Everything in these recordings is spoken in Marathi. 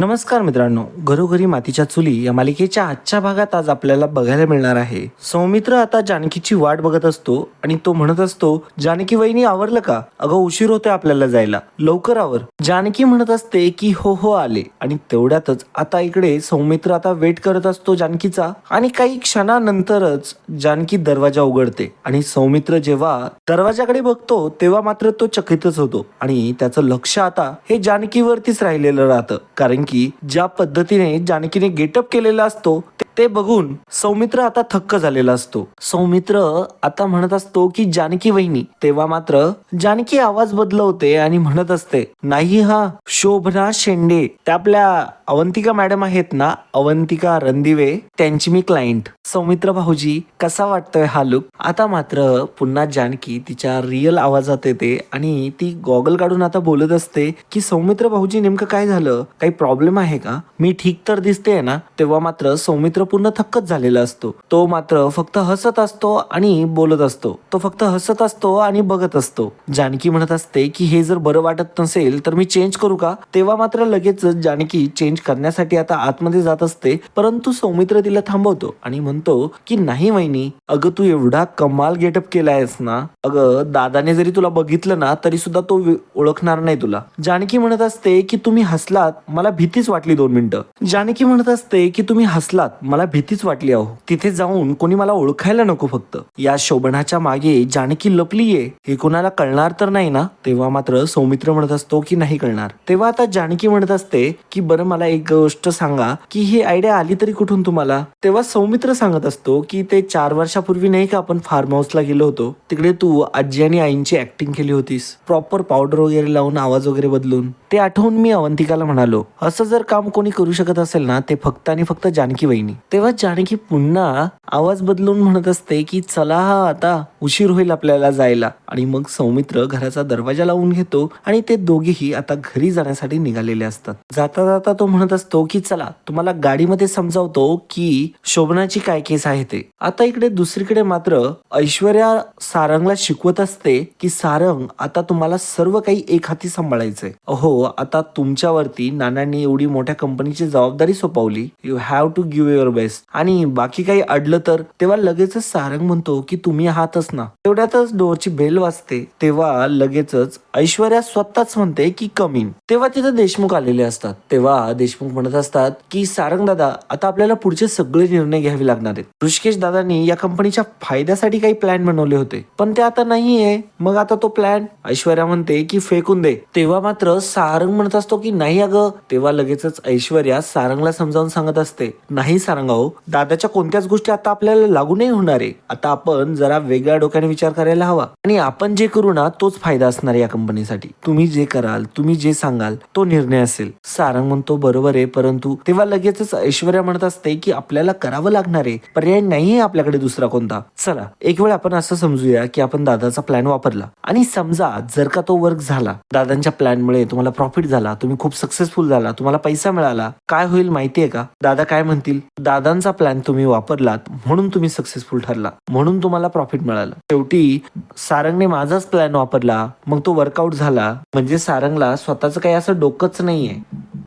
नमस्कार मित्रांनो, घरोघरी मातीच्या चुली या मालिकेच्या आजच्या भागात आज आपल्याला बघायला मिळणार आहे. सौमित्र आता जानकीची वाट बघत असतो आणि तो म्हणत असतो, जानकी वहिनी आवरलं का? अगं उशीर होतोय आपल्याला जायला, लवकर आवर. जानकी म्हणत असते की हो हो आले. आणि तेवढ्यातच आता इकडे सौमित्र आता वेट करत असतो जानकीचा आणि काही क्षणानंतरच जानकी दरवाजा उघडते आणि सौमित्र जेव्हा दरवाजाकडे बघतो तेव्हा मात्र तो चकितच होतो आणि त्याचं लक्ष आता हे जानकीवरतीच राहिलेलं राहतं. कारण की ज्या पद्धतीने जानकीने गेटअप केलेला असतो ते बघून सौमित्र आता थक्क झालेला असतो. सौमित्र आता म्हणत असतो की जानकी वहिनी. तेव्हा मात्र जानकी आवाज बदलवते आणि म्हणत असते, नाही हा शोभना शेंडे, त्या आपल्या अवंतिका मॅडम आहेत ना, अवंतिका रणदिवे, त्यांची मी क्लायंट. सौमित्र भाऊजी कसा वाटतोय हा लुक? आता मात्र पुन्हा जानकी तिच्या रिअल आवाजात येते आणि ती गॉगल काढून आता बोलत असते की सौमित्र भाऊजी नेमकं काय झालं? काही प्रॉब्लेम आहे का? मी ठीक तर दिसते ना? तेव्हा मात्र सौमित्र पूर्ण थक्कच झालेला असतो. तो मात्र फक्त हसत असतो आणि बोलत असतो. तो फक्त हसत असतो आणि बघत असतो. जानकी म्हणत असते की हे जर बरं वाटत नसेल तर मी चेंज करू का? तेव्हा मात्र लगेच जानकी चेंज करण्यासाठी आता आतमध्ये जात असते, परंतु सौमित्र तिला थांबवतो आणि म्हणतो की नाही वहिनी, अगं तू एवढा कमाल गेटअप केलायस ना, अगं दादाने जरी तुला बघितलं ना तरी सुद्धा तो ओळखणार नाही तुला. जानकी म्हणत असते की तुम्ही हसलात, मला भीतीच वाटली 2 मिनिटं. जानकी म्हणत असते की तुम्ही हसलात, मला भीतीच वाटली अहो. तिथे जाऊन कोणी मला ओळखायला नको फक्त. या शोभनाच्या मागे जानकी लपलीये हे कोणाला कळणार तर नाही ना? तेव्हा मात्र सौमित्र म्हणत असतो की नाही कळणार. तेव्हा आता जानकी म्हणत असते की बरं मला एक गोष्ट सांगा की ही आयडिया आली तरी कुठून तुम्हाला? तेव्हा सौमित्र सांगत असतो की ते 4 वर्षापूर्वी नाही का आपण फार्म हाऊसला गेलो होतो, तिकडे तू आजी आणि आईंची ऍक्टिंग केली होतीस, प्रॉपर पावडर वगैरे लावून आवाज वगैरे बदलून. ते आठवून मी अवंतिकाला म्हणालो, असं जर काम कोणी करू शकत असेल ना ते फक्त आणि फक्त जानकी वहिनी. तेव्हा जानकी पुन्हा आवाज बदलून म्हणत असते की चला हा आता उशीर होईल आपल्याला जायला. आणि मग सौमित्र घराचा दरवाजा लावून घेतो आणि ते दोघेही आता घरी जाण्यासाठी निघालेले असतात. जाता जाता तो म्हणत असतो की चला तुम्हाला गाडीमध्ये समजावतो की शोभनाची काय केस आहे ते. आता इकडे दुसरीकडे मात्र ऐश्वर्या सारंगला शिकवत असते की सारंग आता तुम्हाला सर्व काही एक हाती सांभाळायचंय. अहो आता तुमच्यावरती नानांनी एवढी मोठ्या कंपनीची जबाबदारी सोपवली, you have to give your best. आणि बाकी काही अडलं तर तेव्हा लगेचच सारंग म्हणतो की तुम्ही आहातच ना. तेवढ्यातच डोअरची बेल वाजते. तेव्हा लगेचच ऐश्वर्या स्वतःच म्हणते की कम इन. तेव्हा तिथे देशमुख आलेले असतात. तेव्हा देशमुख म्हणत असतात की सारंग दादा आता आपल्याला पुढचे सगळे निर्णय घ्यावे लागणार आहेत. ऋषिकेश दादांनी या कंपनीच्या फायद्यासाठी काही प्लॅन बनवले होते पण ते आता नाहीये. मग आता तो प्लॅन ऐश्वर्या म्हणते की फेकून दे. तेव्हा मात्र सारंग म्हणत असतो की नाही अगं. तेव्हा लगेचच ऐश्वर्या सारंगला समजावून सांगत असते, नाही सारंग भाऊ, दादाच्या कोणत्याच गोष्टी आता आपल्याला लागू नाही होणार आहे. आता आपण जरा वेगळ्या डोक्याने विचार करायला हवा आणि आपण जे करू ना तोच फायदा असणार या कंपनीसाठी. तुम्ही जे कराल, तुम्ही जे सांगाल तो निर्णय असेल. सारंग म्हणतो बरोबर आहे, परंतु तेव्हा लगेचच ऐश्वर्या म्हणत असते की आपल्याला करावं लागणार आहे, पर्याय नाहीये आपल्याकडे दुसरा कोणता. चला एक वेळ आपण असं समजूया की आपण दादाचा प्लॅन वापरला आणि समजा जर का तो वर्क झाला, दादांच्या प्लॅनमुळे तुम्हाला प्रॉफिट झाला, तुम्ही खूप सक्सेसफुल झाला, तुम्हाला पैसा मिळाला, काय होईल माहितीये का? दादा काय म्हणतील, दादांचा प्लॅन तुम्ही वापरलात म्हणून तुम्ही सक्सेसफुल ठरला, म्हणून तुम्हाला प्रॉफिट मिळालं. शेवटी सारंगने माझाच प्लॅन वापरला, मग तो वर्कआउट झाला. म्हणजे सारंगला स्वतःच काही असं डोकंच नाहीये.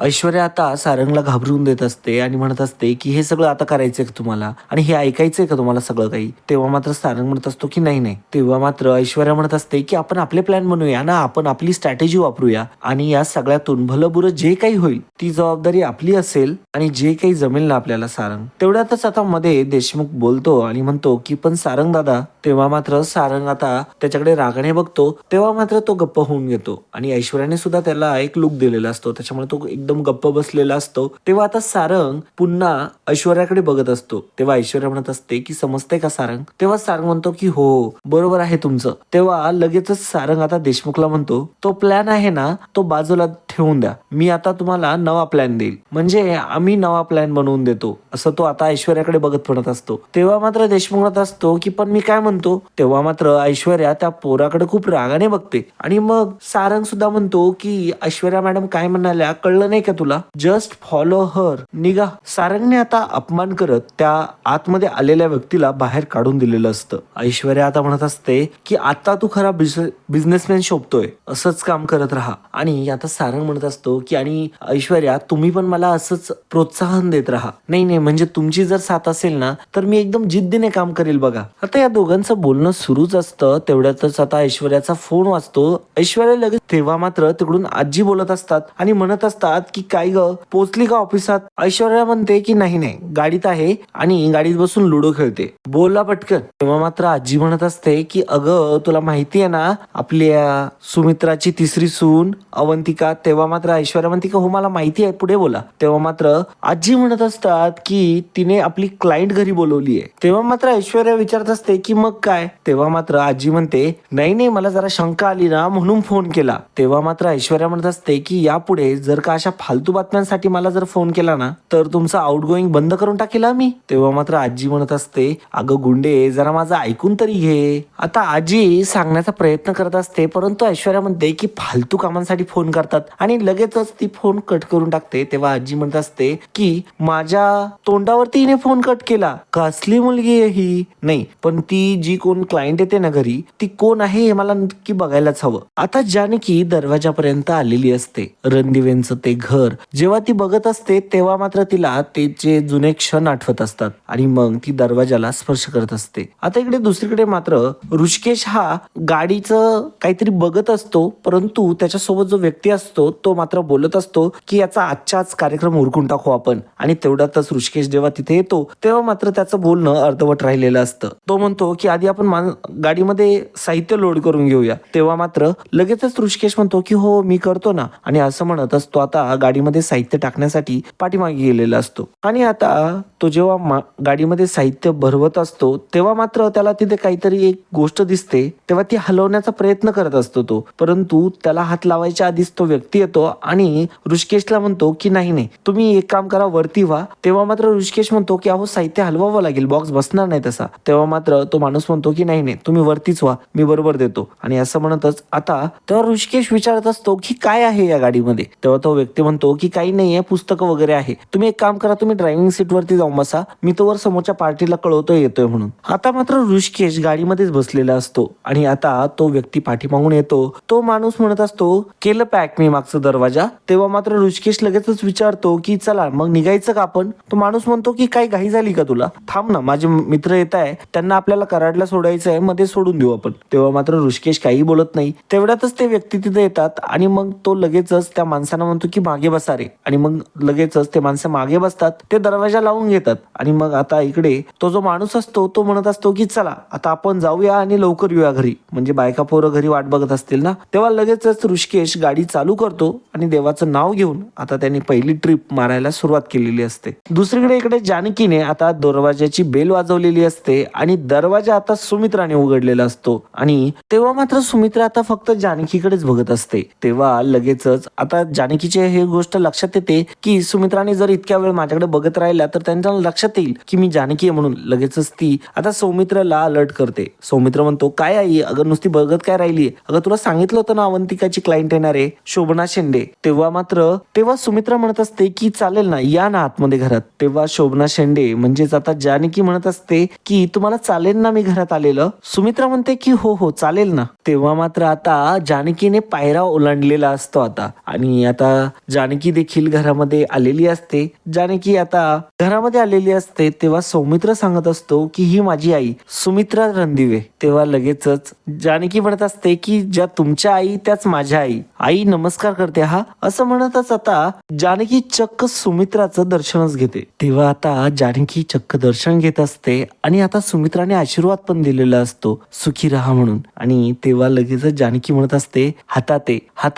ऐश्वर्या आता सारंगला घाबरून देत असते आणि म्हणत असते की हे सगळं आता करायचंय का तुम्हाला आणि हे ऐकायचंय का तुम्हाला सगळं काही? तेव्हा मात्र सारंग म्हणत असतो की नाही नाही. तेव्हा मात्र ऐश्वर्या म्हणत असते की आपण आपले प्लॅन बनवूया ना, आपण आपली स्ट्रॅटेजी वापरूया आणि या सगळ्यातून भलं बुरं जे काही होईल ती जबाबदारी आपली असेल आणि जे काही जमेल ना आपल्याला सारंग. तेवढ्यातच आता मध्ये देशमुख बोलतो आणि म्हणतो की पण सारंग दादा. तेव्हा मात्र सारंग आता त्याच्याकडे रागाने बघतो. तेव्हा मात्र तो गप्प होऊन घेतो आणि ऐश्वर्याने सुद्धा त्याला एक लुक दिलेला असतो, त्याच्यामुळे तो एकदम गप्प बसलेला असतो. तेव्हा आता सारंग पुन्हा ऐश्वर्याकडे बघत असतो. तेव्हा ऐश्वर्या म्हणत असते की समजते का सारंग? तेव्हा सारंग म्हणतो की हो बरोबर आहे तुमचं. तेव्हा लगेचच सारंग आता देशमुखला म्हणतो तो प्लॅन आहे ना तो बाजूला ठेवून द्या, मी आता तुम्हाला नवा प्लॅन देईल, म्हणजे आम्ही नवा प्लॅन बनवून देतो, असं तो आता ऐश्वर्याकडे बघत म्हणत असतो. तेव्हा मात्र देशमुख म्हणत असतो की पण मी काय म्हणतो. तेव्हा मात्र ऐश्वर्या त्या पोराकडे खूप रागाने बघते आणि मग सारंग सुद्धा म्हणतो की ऐश्वर्या मॅडम काय म्हणाल्या कळलं नाही नाही का तुला? जस्ट फॉलो हर, निघा. सारंगने आता अपमान करत त्या आतमध्ये आलेल्या व्यक्तीला बाहेर काढून दिलेलं असतं. ऐश्वर्या आता म्हणत असते की आता तू खरा बिझनेसमॅन शोभतोय, असंच काम करत राहा. आणि आता सारंग म्हणत असतो की आणि ऐश्वर्या तुम्ही पण मला असंच प्रोत्साहन देत राहा. नाही नाही, म्हणजे तुमची जर साथ असेल ना तर मी एकदम जिद्दीने काम करेल बघा. आता या दोघांचं बोलणं सुरूच असतं. तेवढ्यातच आता ऐश्वर्याचा फोन वाजतो. ऐश्वर्या लगेच तेव्हा मात्र तिकडून आजी बोलत असतात आणि म्हणत असतात की काय ग, पोचली का ऑफिसात? ऐश्वर्या म्हणते की नाही नाही, गाडीत आहे आणि गाडीत बसून लुडो खेळते, बोलला पटकन. तेव्हा मात्र आजी म्हणत असते की अगं तुला माहिती आहे ना आपल्या सुमित्राची तिसरी सून अवंतिका? तेव्हा मात्र ऐश्वर्या म्हणते की हो मला माहिती आहे, पुढे बोला. तेव्हा मात्र आजी म्हणत असतात की तिने आपली क्लायंट घरी बोलवली आहे. तेव्हा मात्र ऐश्वर्या विचारत असते की मग काय? तेव्हा मात्र आजी म्हणते नाही नाही, मला जरा शंका आली ना म्हणून फोन केला. तेव्हा मात्र ऐश्वर्या म्हणत असते की यापुढे जर का अशा फालतू बातम्यांसाठी मला जर फोन केला ना तर तुमचं आउट गोईंग बंद करून टाकेल मी. तेव्हा मात्र आजी म्हणत असते अगं गुंडे, जरा माझं ऐकून तरी घे. आता आजी सांगण्याचा प्रयत्न करत असते परंतु ऐश्वर्या म्हणते की फालतू कामांसाठी फोन करतात आणि लगेचच ती फोन कट करून टाकते. तेव्हा आजी म्हणत असते की माझ्या तोंडावरती हिने फोन कट केला, कसली मुलगी आहे ही? नाही पण ती जी कोण क्लायंट येते ना घरी ती कोण आहे हे मला नक्की बघायलाच हवं. आता जानकी दरवाजापर्यंत आलेली असते. रणदिवेंचं ते घर जेव्हा ती बघत असते तेव्हा मात्र तिला त्याचे जुने क्षण आठवत असतात आणि मग ती दरवाजाला स्पर्श करत असते. आता इकडे दुसरीकडे मात्र ऋषिकेश हा गाडीचं काहीतरी बघत असतो परंतु त्याच्यासोबत जो व्यक्ती असतो तो मात्र बोलत असतो की याचा आजच्याच कार्यक्रम उरकून टाकू आपण. आणि तेवढ्यातच ऋषिकेश जेव्हा तिथे येतो तेव्हा मात्र त्याचं बोलणं अर्धवट राहिलेलं असतं. तो म्हणतो की आधी आपण गाडीमध्ये साहित्य लोड करून घेऊया. तेव्हा मात्र लगेचच ऋषिकेश म्हणतो की हो मी करतो ना. आणि असं म्हणतच तो आता गाडीमध्ये साहित्य टाकण्यासाठी पाठीमागे गेलेला असतो. आणि आता तो जेव्हा गाडीमध्ये साहित्य भरवत असतो तेव्हा मात्र त्याला तिथे काहीतरी एक गोष्ट दिसते. तेव्हा ती हलवण्याचा प्रयत्न करत असतो तो, परंतु त्याला हात लावायच्या आधीच तो व्यक्ती येतो आणि ऋषिकेशला म्हणतो की नाही नाही तुम्ही एक काम करा, वरती व्हा. तेव्हा मात्र ऋषिकेश म्हणतो की अहो साहित्य हलवावं लागेल, बॉक्स बसणार नाही तसा. तेव्हा मात्र तो माणूस म्हणतो की नाही नाही तुम्ही वरतीच व्हा, मी बरोबर देतो. आणि असं म्हणतच आता तेव्हा ऋषिकेश विचारत असतो की काय आहे या गाडीमध्ये? तेव्हा तो व्यक्ती म्हणतो की काही नाहीये, पुस्तकं वगैरे आहे, तुम्ही एक काम करा तुम्ही ड्रायव्हिंग सीट वरती जाऊन बसा, मी तोवर समोरच्या पार्टीला कळवतोय येतोय म्हणून. आता मात्र ऋषिकेश गाडीमध्येच बसलेला असतो आणि आता तो व्यक्ती पाठीमागून येतो. तो माणूस म्हणत असतो केलं पॅक मी मागचा दरवाजा. तेव्हा मात्र ऋषिकेश लगेचच विचारतो की चला मग निघायचं का आपण? तो माणूस म्हणतो की काही घाई झाली का तुला? थांब ना, माझे मित्र येत आहे, त्यांना आपल्याला कराडला सोडायचं आहे, मध्ये सोडून देऊ आपण. तेव्हा मात्र ऋषिकेश काही बोलत नाही. तेवढ्यातच ते व्यक्ती तिथे येतात आणि मग तो लगेचच त्या माणसाला म्हणतो की मागे बसा रे. आणि मग लगेचच ते माणसं मागे बसतात, ते दरवाजा लावून घेतात. आणि मग आता इकडे तो जो माणूस असतो तो म्हणत असतो की चला आता आपण जाऊया आणि लवकर येऊया घरी, म्हणजे बायका पोरं घरी वाट बघत असतील ना. तेव्हा लगेचच ऋषिकेश गाडी चालू करतो आणि देवाचं नाव घेऊन आता त्यांनी पहिली ट्रिप मारायला सुरुवात केलेली असते. दुसरीकडे इकडे जानकीने आता दरवाजाची बेल वाजवलेली असते आणि दरवाजा आता सुमित्राने उघडलेला असतो. आणि तेव्हा मात्र सुमित्रा आता फक्त जानकीकडेच बघत असते. तेव्हा लगेचच आता जानकीचे हे गोष्ट लक्षात येते की सुमित्राने जर इतक्या वेळ माझ्याकडे बघत राहिला तर त्यांच्या लक्षात येईल की मी जानकी आहे म्हणून. लगेचच ती आता सौमित्राला अलर्ट करते. सौमित्र म्हणतो काय आई, अगं नुसती बघत काय राहिली? अगं तुला सांगितलं होतं ना अवंतिकाची क्लायंट येणार आहे, शोभना शेंडे. तेव्हा सुमित्रा म्हणत असते की चालेल ना, या ना आतमध्ये घरात. तेव्हा शोभना शेंडे म्हणजेच आता जानकी म्हणत असते की तुम्हाला चालेल ना मी घरात आलेलं? सुमित्रा म्हणते की हो हो चालेल ना. तेव्हा मात्र आता जानकीने पायरा ओलांडलेला असतो आता. आणि आता जानकी देखील घरामध्ये आलेली असते. जानकी आता घरामध्ये आलेली असते तेव्हा सौमित्र सांगत असतो की ही माझी आई सुमित्रा रणदिवे. तेव्हा लगेचच जानकी म्हणत असते की ज्या तुमच्या आई त्याच माझ्या आई, आई नमस्कार करते हा. असं म्हणतच आता जानकी चक्क सुमित्राचं दर्शनच घेते. तेव्हा आता जानकी चक्क दर्शन घेत असते आणि आता सुमित्राने आशीर्वाद पण दिलेला असतो सुखी राहा म्हणून. आणि तेव्हा लगेचच जानकी म्हणत असते हातात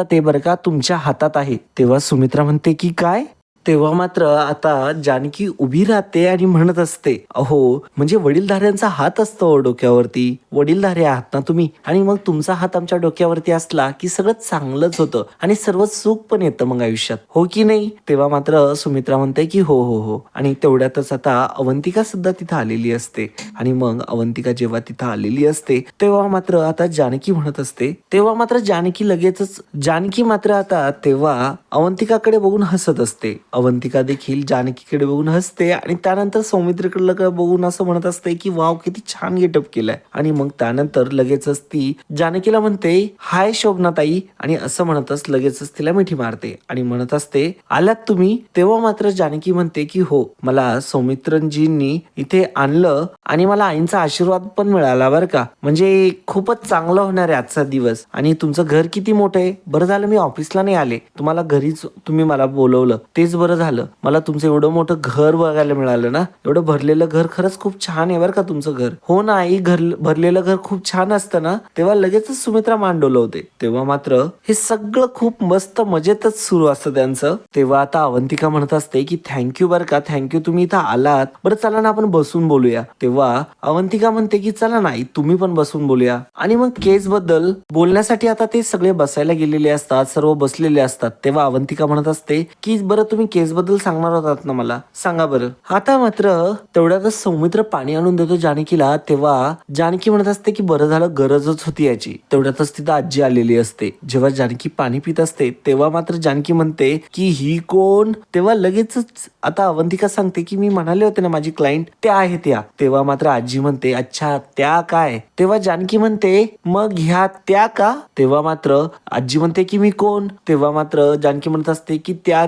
आहे बरं का, तुमच्या हातात आहे. तेव्हा सुमित्रा म्हणते की काय? तेव्हा मात्र आता जानकी उभी राहते आणि म्हणत असते, अहो म्हणजे वडीलधाऱ्यांचा हात असतो डोक्यावरती, वडीलधारे आहात ना तुम्ही, आणि मग तुमचा हात आमच्या डोक्यावरती असला की सगळं चांगलंच होतं आणि सर्व सुख पण येतं मग आयुष्यात, हो की नाही. तेव्हा मात्र सुमित्रा म्हणते की हो हो हो. आणि तेवढ्यातच आता अवंतिका सुद्धा तिथं आलेली असते. आणि मग अवंतिका जेव्हा तिथं आलेली असते तेव्हा मात्र आता जानकी म्हणत असते, तेव्हा मात्र जानकी मात्र आता तेव्हा अवंतिकाकडे बघून हसत असते. अवंतिका देखील जानकीकडे बघून हसते आणि त्यानंतर सौमित्रीकडे बघून असं म्हणत असते की वाव किती छान गेटअप केलाय. आणि मग त्यानंतर लगेचच ती जानकीला म्हणते हाय शोभनाताई, आणि असं म्हणतच लगेचच तिला मिठी मारते आणि म्हणत असते आलात तुम्ही. तेव्हा मात्र जानकी म्हणते की हो, मला सौमित्रजींनी इथे आणलं आणि मला आईंचा आशीर्वाद पण मिळाला बरं का, म्हणजे खूपच चांगला होणार आहे आजचा दिवस. आणि तुमचं घर किती मोठं आहे, बरं झालं मी ऑफिसला नाही आले, तुम्हाला घरीच तुम्ही मला बोलवलं तेच बरं झालं. मला तुमचं एवढं मोठं घर बघायला मिळालं ना, एवढं भरलेलं घर, खरंच खूप छान आहे बरं का तुमचं घर. हो ना आई, घर भरलेलं घर खूप छान असतं ना. तेव्हा लगेचच सुमित्रा मान डोलवते. तेव्हा मात्र हे सगळं खूप मस्त मजेतच सुरू असतं त्यांचं. तेव्हा आता अवंतिका म्हणत असते की थँक्यू बरं का, थँक्यू तुम्ही इथं आलात, बरं चला ना आपण बसून बोलूया. तेव्हा अवंतिका म्हणते की चला नाही तुम्ही पण बसून बोलूया. आणि मग केस बद्दल बोलण्यासाठी आता ते सगळे बसायला गेलेले असतात, सर्व बसलेले असतात. तेव्हा अवंतिका म्हणत असते की बरं तुम्ही केस बद्दल सांगणार होतात ना, मला सांगा बरं. आता मात्र तेवढ्यातच सौमित्र पाणी आणून देतो जानकीला. तेव्हा जानकी म्हणत असते की बरं झालं, गरजच होती याची. तेवढ्यातच तिथं आजी आलेली असते. जेव्हा जानकी पाणी पित असते तेव्हा मात्र जानकी म्हणते की ही कोण. तेव्हा लगेचच आता अवंतिका सांगते की मी म्हणाले होते ना माझी क्लायंट त्या आहेत त्या. तेव्हा मात्र आजी म्हणते अच्छा त्या काय. तेव्हा जानकी म्हणते मग ह्या त्या का. तेव्हा मात्र आजी म्हणते की मी कोण. तेव्हा मात्र जानकी म्हणत असते की त्या.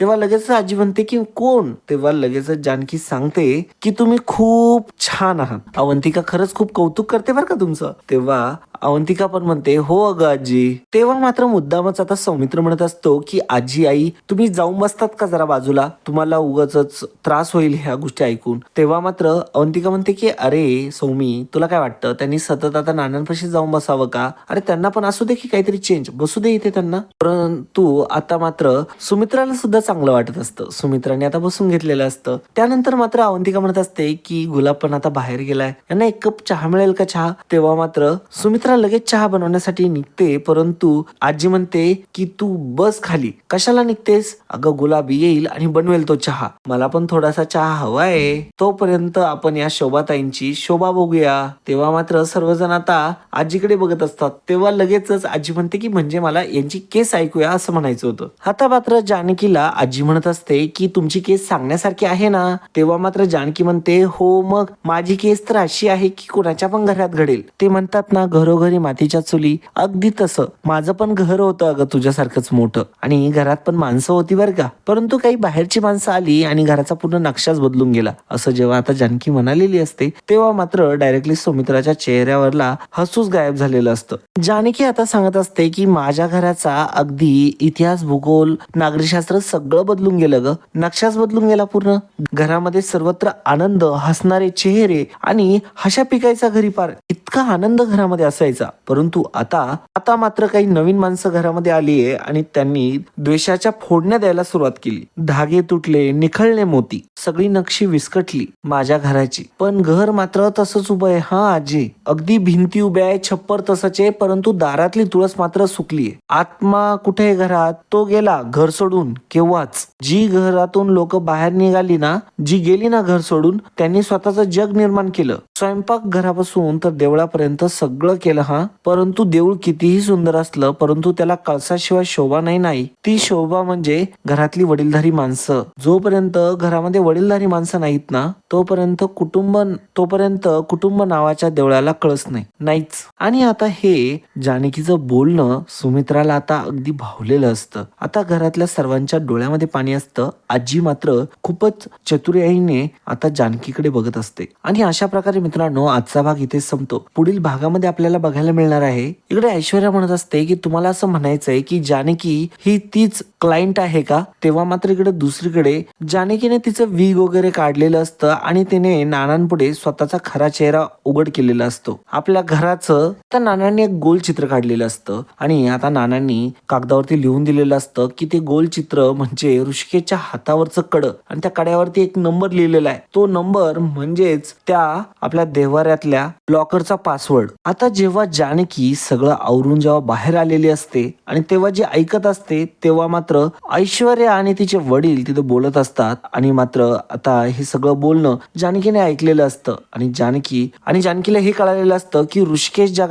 तेव्हा लगेच आजी म्हणते की कोण. तेव्हा लगेच जानकी सांगते की तुम्ही खूप छान आहात. अवंतिका खरंच खूप कौतुक करते बरं का तुमचं. तेव्हा अवंतिका पण म्हणते हो अगं आजी. तेव्हा मात्र मुद्दामच आता सौमित्र म्हणत असतो की आजी आई तुम्ही जाऊन बसतात का जरा बाजूला, तुम्हाला उगाच त्रास होईल ह्या गोष्टी ऐकून. तेव्हा मात्र अवंतिका म्हणते की अरे सौमी तुला काय वाटतं त्यांनी सतत आता नानांपाशी जाऊन बसावं का, अरे त्यांना पण असू दे की काहीतरी चेंज, बसू दे इथे त्यांना. परंतु आता मात्र सुमित्राला सुद्धा चांगलं वाटत असतं, सुमित्राने आता बसून घेतलेलं असतं. त्यानंतर मात्र अवंतिका म्हणत असते की गुलाब पण आता बाहेर गेलाय, यांना एक कप चहा मिळेल का चहा. तेव्हा मात्र सुमित्रा लगेच चहा बनवण्यासाठी निघते, परंतु आजी म्हणते की तू बस खाली, कशाला निघतेस. अगं गुलाब येईल आणि बनवेल तो चहा, मला पण थोडासा चहा हवाय, तोपर्यंत आपण या शोभाताईंची शोभा बघूया. तेव्हा मात्र सर्वजण आता आजीकडे बघत असतात. तेव्हा लगेचच आजी म्हणते की म्हणजे मला यांची केस ऐकूया असं म्हणायचं होतं. आता मात्र जानकीला आजी म्हणत असते की तुमची केस सांगण्यासारखी आहे ना. तेव्हा मात्र जानकी म्हणते हो मग माझी केस तर अशी आहे की कोणाच्या पण घरात घडेल. ते म्हणतात ना घरोघरी मातीच्या चुली, अगदी तसं माझं पण घर होतं अगं तुझ्यासारखंच मोठं, आणि घरात पण माणसं होती बरं का, परंतु काही बाहेरची माणसं आली आणि घराचा पूर्ण नक्षाच बदलून गेला. असं जेव्हा आता जानकी म्हणालेली असते तेव्हा मात्र डायरेक्टली सुमित्राच्या चेहऱ्यावरला हसूच गायब झालेलं असतं. जानकी आता सांगत असते की माझ्या घराचा अगदी इतिहास, भूगोल, नागरिकशास्त्र सगळं बदलून गेलं ग, नक्षाच बदलून गेला पूर्ण. घरामध्ये सर्वत्र आनंद, हसणारे चेहरे आणि हशा पिकायचा घरी पार, इतका आनंद घरामध्ये असायचा. परंतु आता मात्र काही नवीन माणसं घरामध्ये आलीये आणि त्यांनी द्वेषाच्या फोडण्या द्यायला सुरुवात केली. धागे तुटले, निखळले मोती, सगळी नक्षी विस्कटली माझ्या घराची, पण घर मात्र तसंच उभं आहे. हा आजी, अगदी भिंती उभ्या आहे, छप्पर तसंच आहे, परंतु दारातली तुळस मात्र सुकलीये. आत्मा कुठे घरात, तो गेला घर सोडून केव्हाच. जी घरातून लोक बाहेर निघाली ना, जी गेली ना घर सोडून, त्यांनी स्वतःचं जग निर्माण केलं. स्वयंपाक घरापासून तर देवळापर्यंत सगळं केलं हा, परंतु देऊळ कितीही सुंदर असलं परंतु त्याला कळसाशिवाय शोभा नाही. ती शोभा म्हणजे घरातली वडीलधारी माणसं. जोपर्यंत घरामध्ये वडीलधारी माणसं नाहीत ना तोपर्यंत कुटुंब नावाच्या देवळाला कळस नाहीच. आणि आता हे जानकीचं बोलणं सुमित्राला आता अगदी भावलेलं असतं. आता घरातल्या सर्वांच्या डोळ्यामध्ये पाणी असतं. आजी मात्र खूपच चतुराईने आता जानकीकडे बघत असते. आणि अशा प्रकारे मित्रांनो आजचा भाग इथे संपतो. पुढील भागामध्ये आपल्याला बघायला मिळणार आहे, इकडे ऐश्वर्या म्हणत असते की तुम्हाला असं म्हणायचंय की जानकी ही तीच क्लायंट आहे का. तेव्हा मात्र इकडे दुसरीकडे जानकीने तिचं विग वगैरे काढलेलं असतं आणि त्याने नानांपुढे स्वतःचा खरा चेहरा उघड केलेला असतो. आपल्या घराचं तर नानांनी एक गोल चित्र काढलेलं असतं आणि आता नानांनी कागदावरती लिहून दिलेलं असतं की ते गोल चित्र म्हणजे ऋषिकेशच्या हातावरचं कडं आणि त्या कड्यावरती एक नंबर लिहिलेला आहे. तो नंबर म्हणजेच त्या आपल्या देव्हाऱ्यातल्या लॉकरचा पासवर्ड. आता जेव्हा जानकी सगळं आवरून जेव्हा बाहेर आलेली असते आणि तेव्हा जे ऐकत असते तेव्हा मात्र ऐश्वर्या आणि तिचे वडील तिथे बोलत असतात आणि मात्र आता हे सगळं बोलणं जानकीने ऐकलेलं असतं आणि जानकीला हे कळालेलं असतं की ऋषिकेश ज्या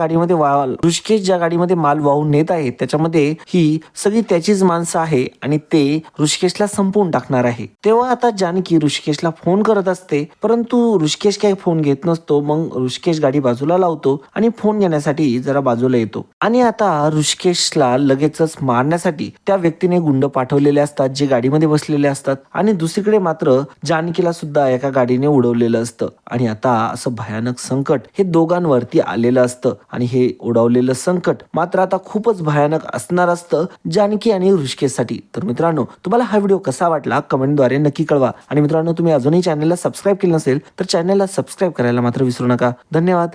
गाडीमध्ये माल वाहून नेत आहे त्याच्यामध्ये ही सगळी त्याचीच माणसं आहे आणि ते ऋषिकेशला संपवून टाकणार आहे. तेव्हा आता जानकी ऋषिकेशला फोन करत असते परंतु ऋषिकेश काही फोन घेत नसतो. मग ऋषिकेश गाडी बाजूला लावतो आणि फोन घेण्यासाठी जरा बाजूला येतो आणि आता ऋषिकेशला लगेचच मारण्यासाठी त्या व्यक्तीने गुंड पाठवलेले असतात जे गाडीमध्ये बसलेले असतात आणि दुसरीकडे मात्र जानकीला सुद्धा एका गाडीने उडवलेलं असतं आणि आता असं भयानक संकट हे दोघांवरती आलेलं असतं आणि हे उडवलेलं संकट मात्र आता खूपच भयानक असणार असतं जानकी आणि ऋषिकेशसाठी. तर मित्रांनो, तुम्हाला हा व्हिडिओ कसा वाटला कमेंटद्वारे नक्की कळवा आणि मित्रांनो, तुम्ही अजूनही चॅनलला सबस्क्राईब केलं नसेल तर चॅनलला सबस्क्राईब करायला मात्र विसरू नका. धन्यवाद.